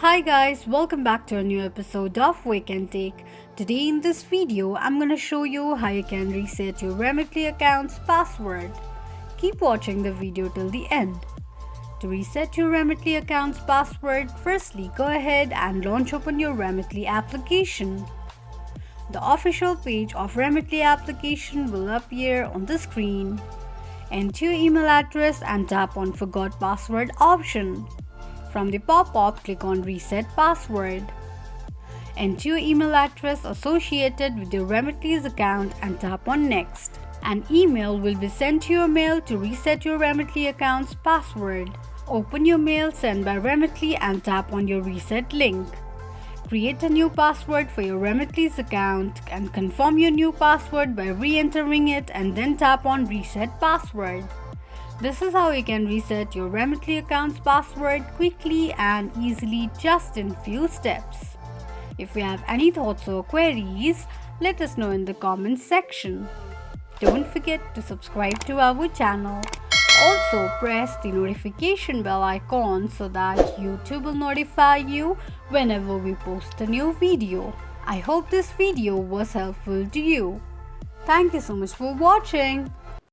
Hi guys, welcome back to a new episode of Wake&Tech. Today in this video, I'm gonna show you how you can reset your Remitly account's password. Keep watching the video till the end. To reset your Remitly account's password, firstly go ahead and launch open your Remitly application. The official page of Remitly application will appear on the screen. Enter your email address and tap on Forgot Password option. From the pop-up, click on Reset Password. Enter your email address associated with your Remitly's account and tap on Next. An email will be sent to your mail to reset your Remitly account's password. Open your mail sent by Remitly and tap on your reset link. Create a new password for your Remitly's account and confirm your new password by re-entering it and then tap on Reset Password. This is how you can reset your Remitly account's password quickly and easily just in few steps. If you have any thoughts or queries, let us know in the comments section. Don't forget to subscribe to our channel. Also press the notification bell icon so that YouTube will notify you whenever we post a new video. I hope this video was helpful to you. Thank you so much for watching.